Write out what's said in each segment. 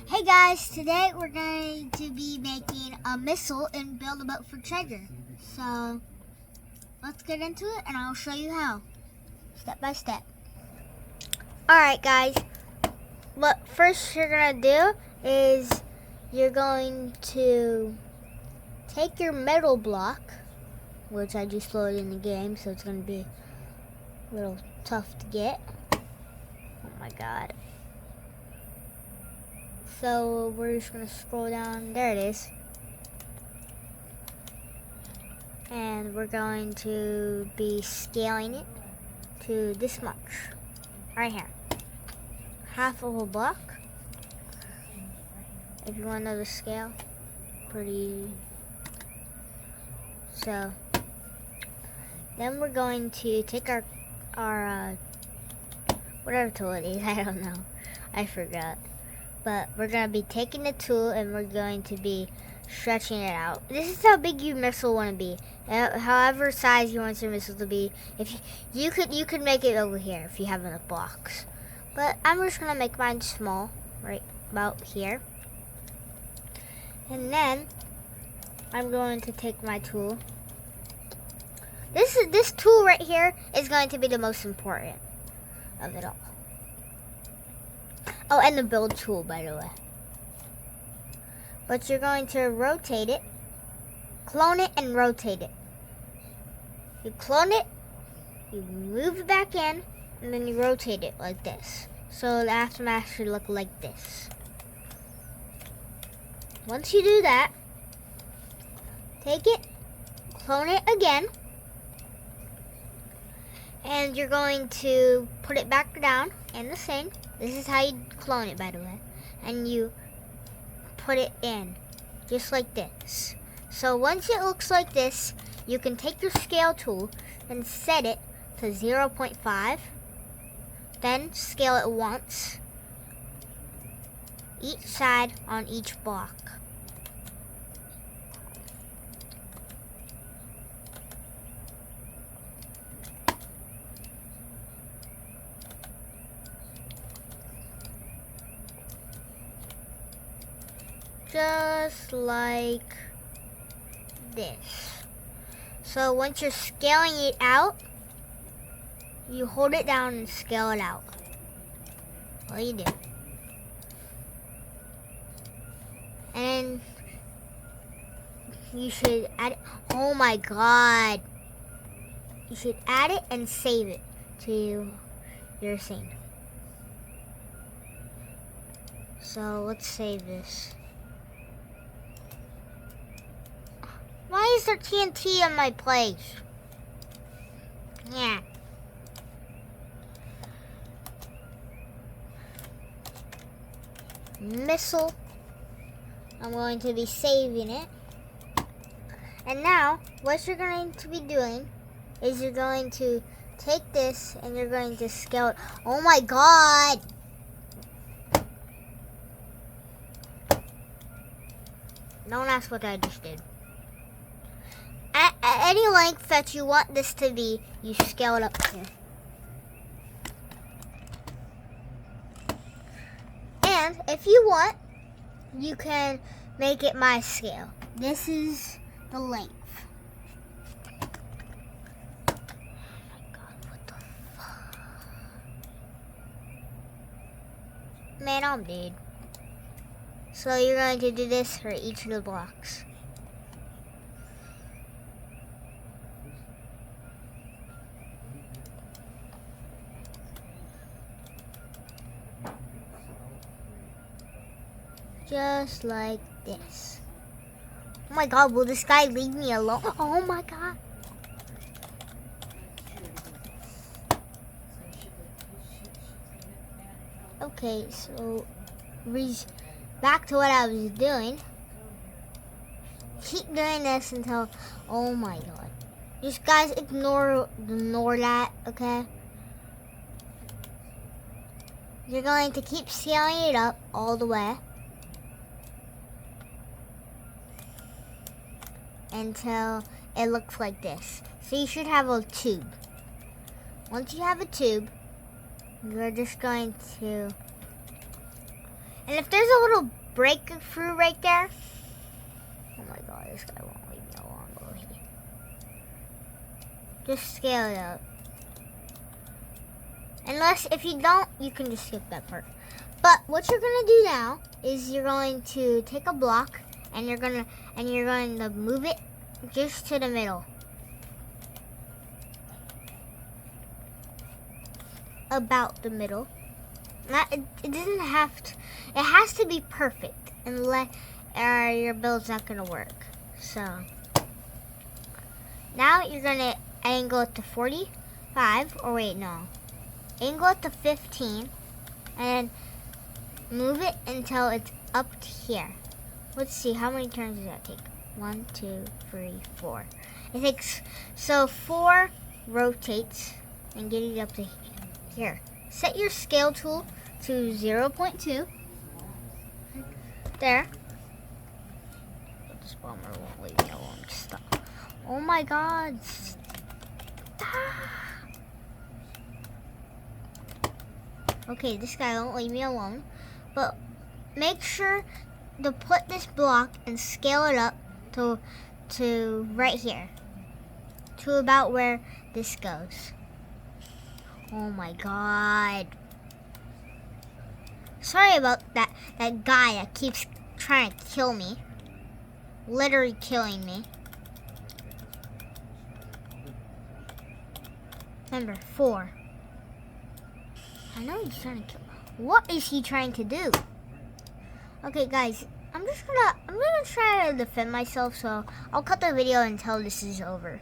Hey guys, today we're going to be making a missile and build a boat for treasure. So let's get into it and I'll show you how, step by step. Alright guys, what first you're going to do is you're going to take your metal block, which I just loaded in the game, so it's going to be a little tough to get. Oh my god. So we're just going to scroll down. There it is. And we're going to be scaling it to this much. Right here. Half of a block. If you want to know the scale. Pretty. So. Then we're going to take our whatever tool it is. I don't know. I forgot. But we're going to be taking the tool and we're going to be stretching it out. This is how big your missile want to be. However size you want your missile to be. If you could make it over here if you have enough blocks. But I'm just going to make mine small, right about here. And then I'm going to take my tool. This tool right here is going to be the most important of it all. Oh, and the build tool, by the way. But you're going to rotate it, clone it, and rotate it. You clone it, you move it back in, and then you rotate it like this. So the aftermath should look like this. Once you do that, take it, clone it again, and you're going to put it back down in the same. This is how you clone it, by the way. And you put it in, just like this. So once it looks like this, you can take your scale tool and set it to 0.5. Then scale it once, each side on each block. Just like this. So once you're scaling it out, you hold it down and scale it out. All you do. And you should add it. Oh my god. You should add it and save it to your scene. So let's save this. Why is there TNT in my place? Yeah. Missile. I'm going to be saving it. And now, what you're going to be doing is you're going to take this and you're going to scale it. Oh my god! Don't ask what I just did. At any length that you want this to be, you scale it up here. And if you want, you can make it my scale. This is the length. Oh my god, what the fuck? Man, I'm dead. So you're going to do this for each of the blocks. Just like this. Oh my god, will this guy leave me alone? Oh my god. Okay, so back to what I was doing. Keep doing this until, oh my god. Just guys, ignore that, okay? You're going to keep scaling it up all the way until it looks like this. So you should have a tube. Once you have a tube, you're just going to And if there's a little breakthrough right there, oh my god, this guy won't leave me alone, will he? Just scale it up. Unless, if you don't, you can just skip that part. But what you're gonna do now is you're going to take a block and you're going to move it just to the middle. About the middle. It doesn't have to. It has to be perfect, unless your build's not gonna work. So now you're gonna angle it to 45, or wait, no, angle it to 15, and move it until it's up to here. Let's see, how many turns does that take? 1, 2, 3, 4. It takes, so 4 rotates and get it up to here. Set your scale tool to 0.2. There. This bomber won't leave me alone. Stop. Oh my god. Stop. Okay, this guy won't leave me alone. But make sure to put this block and scale it up to right here. To about where this goes. Oh my god. Sorry about that guy that keeps trying to kill me. Literally killing me. Number 4. I know he's trying to kill me. What is he trying to do? Okay guys, I'm gonna try to defend myself, so I'll cut the video until this is over.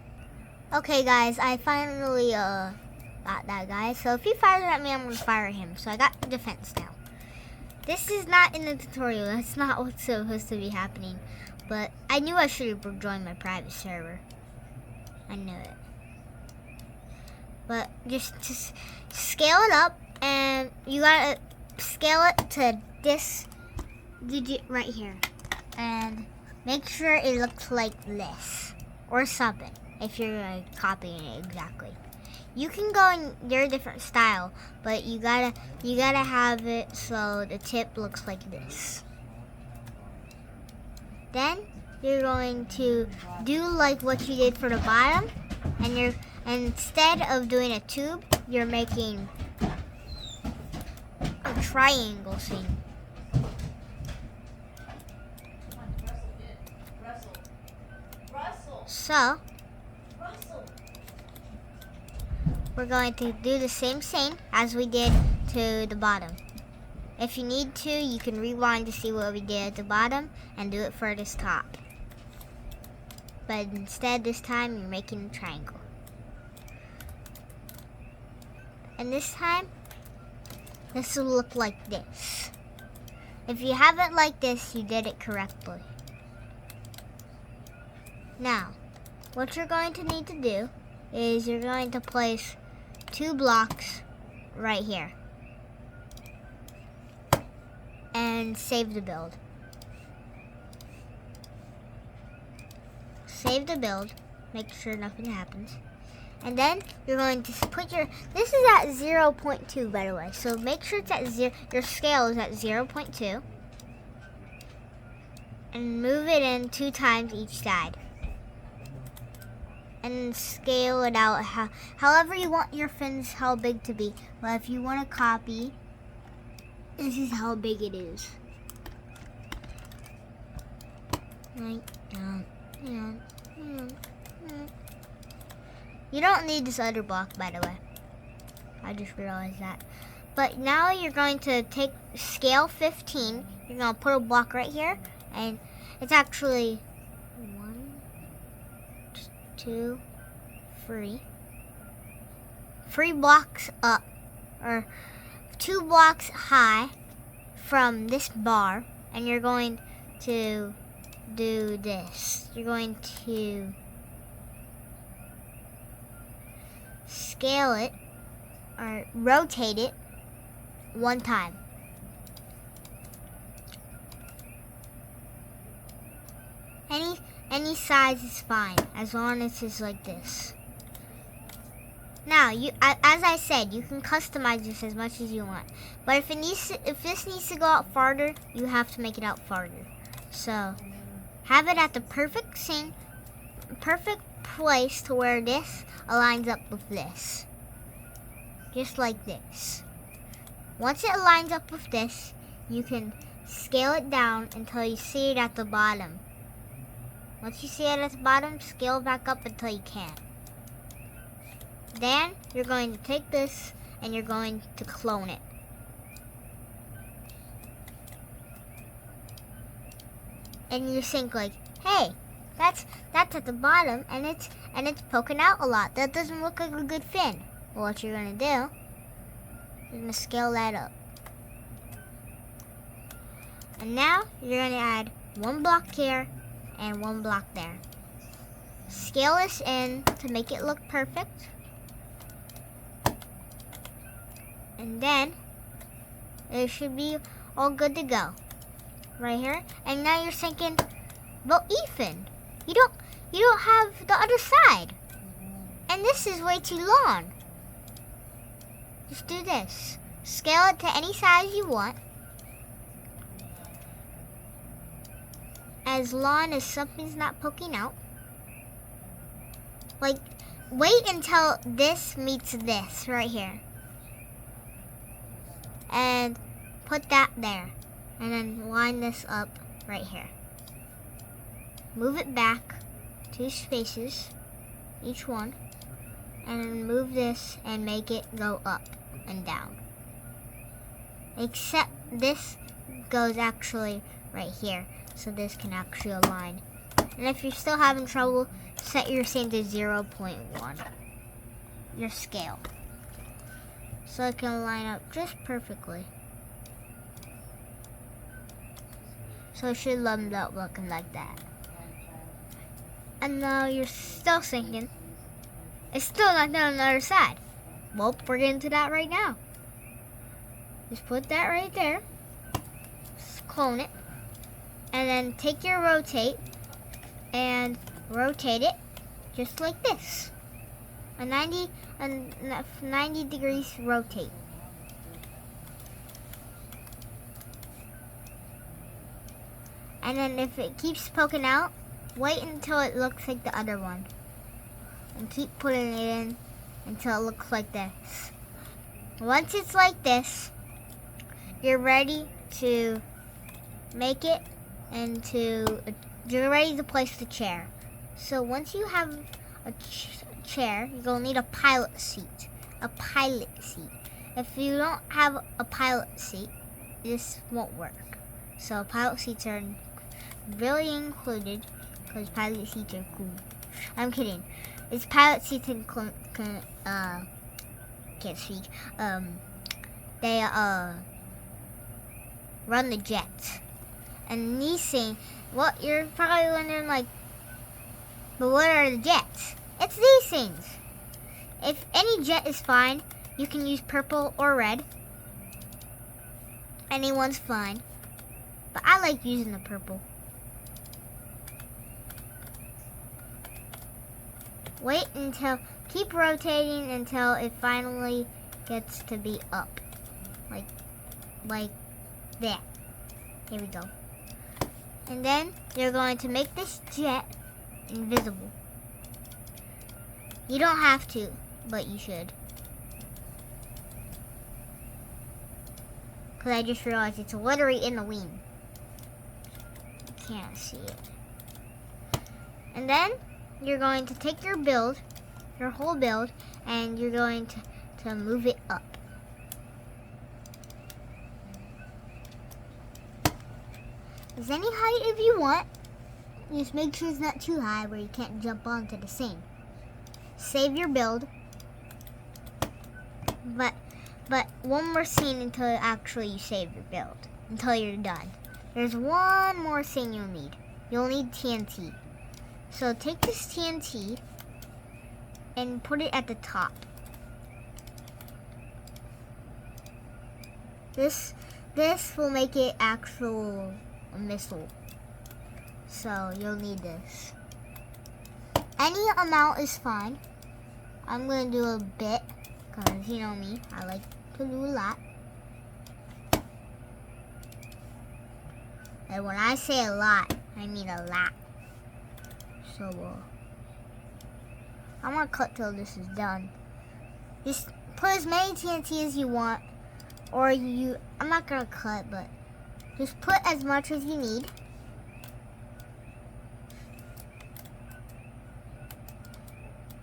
Okay guys, I finally got that guy. So if he fires at me, I'm gonna fire him. So I got defense now. This is not in the tutorial. That's not what's supposed to be happening. But I knew I should have joined my private server. I knew it. But just scale it up, and you gotta scale it to this digit right here. And make sure it looks like this. Or something. If you're copying it exactly. You can go in your different style, but you gotta have it so the tip looks like this. Then you're going to do like what you did for the bottom, and instead of doing a tube, you're making a triangle scene. So we're going to do the same scene as we did to the bottom. If you need to, you can rewind to see what we did at the bottom and do it for this top. But instead, this time, you're making a triangle. And this time, this will look like this. If you have it like this, you did it correctly. Now, what you're going to need to do is you're going to place 2 blocks right here and save the build. Save the build, make sure nothing happens, and then you're going to put this is at 0.2 by the way, so make sure it's at 0, your scale is at 0.2, and move it in 2 times each side. And scale it out however you want your fins how big to be. But if you want to copy, this is how big it is. You don't need this other block, by the way. I just realized that. But now you're going to take scale 15. You're going to put a block right here, and it's actually 2, 3 blocks up, or 2 blocks high from this bar, and you're going to do this. You're going to scale it or rotate it 1 time. Any size is fine, as long as it's like this. Now, as I said, you can customize this as much as you want. But if this needs to go out farther, you have to make it out farther. So, have it at the perfect place to where this aligns up with this. Just like this. Once it aligns up with this, you can scale it down until you see it at the bottom. Once you see it at the bottom, scale back up until you can. Then, you're going to take this and you're going to clone it. And you think like, hey, that's at the bottom and it's poking out a lot. That doesn't look like a good fin. Well, what you're gonna do, you're gonna scale that up. And now you're gonna add one block here and one block there. Scale this in to make it look perfect. And then it should be all good to go. Right here. And now you're thinking, well, Ethan, you don't have the other side. And this is way too long. Just do this. Scale it to any size you want. As long as something's not poking out. Like, wait until this meets this right here. And put that there. And then line this up right here. Move it back 2 spaces, each one. And then move this and make it go up and down. Except this goes actually right here. So this can actually align. And if you're still having trouble, set your same to 0.1. Your scale. So it can line up just perfectly. So it should end up looking like that. And now you're still thinking, it's still not done on the other side. Well, we're getting to that right now. Just put that right there. Just clone it. And then take your rotate and rotate it just like this. A 90 degrees rotate. And then if it keeps poking out, wait until it looks like the other one. And keep putting it in until it looks like this. Once it's like this, you're ready to make it you're ready to place the chair. So once you have a chair, you're going to need a pilot seat. A pilot seat. If you don't have a pilot seat, this won't work. So pilot seats are really included because pilot seats are cool. I'm kidding. It's pilot seats and can't speak. They run the jets. And these things, what you're probably wondering, like, but what are the jets? It's these things. If any jet is fine, you can use purple or red. Anyone's fine. But I like using the purple. Keep rotating until it finally gets to be up. Like that. Here we go. And then you're going to make this jet invisible. You don't have to, but you should. Because I just realized it's literally in the wing. You can't see it. And then you're going to take your build, your whole build, and you're going to move it up. As any height if you want. Just make sure it's not too high where you can't jump onto the thing. Save your build. But one more scene until actually you save your build. Until you're done. There's one more thing you'll need. You'll need TNT. So take this TNT and put it at the top. This will make it actual a missile. So you'll need this. Any amount is fine. I'm gonna do a bit, because you know me, I like to do a lot. And when I say a lot, I mean a lot. So, I'm gonna cut till this is done. Just put as many TNT as you want, or I'm not gonna cut, but just put as much as you need.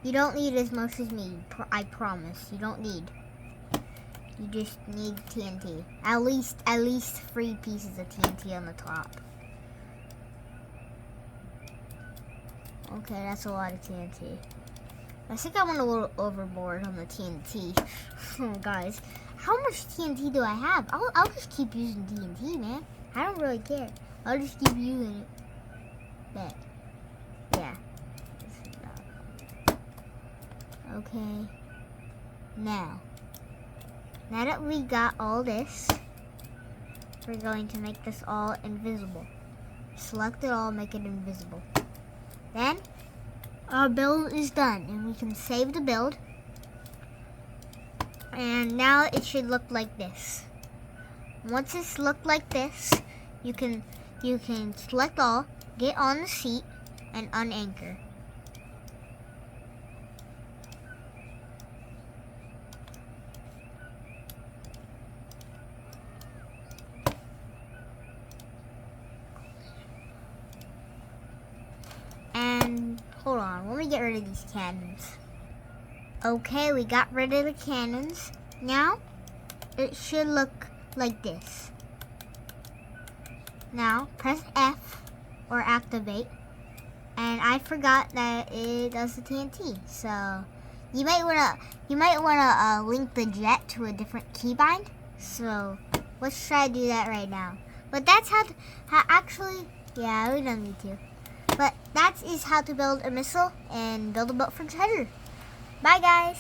You don't need as much as me, I promise. You don't need. You just need TNT. At least 3 pieces of TNT on the top. Okay, that's a lot of TNT. I think I went a little overboard on the TNT. Oh, guys, how much TNT do I have? I'll just keep using TNT, man. I don't really care. I'll just keep using it. Bet. Yeah. Okay. Now that we got all this, we're going to make this all invisible. Select it all, make it invisible. Then, our build is done, and we can save the build. And now it should look like this. Once it's looked like this, you can select all, get on the seat, and unanchor. And hold on, let me get rid of these cannons. Okay, we got rid of the cannons. Now, it should look like this. Now, press F or activate. And I forgot that it does the TNT. So, you might wanna link the jet to a different keybind. So, let's try to do that right now. But that's how actually, yeah, we don't need to. But that is how to build a missile and build a boat for treasure. Bye, guys.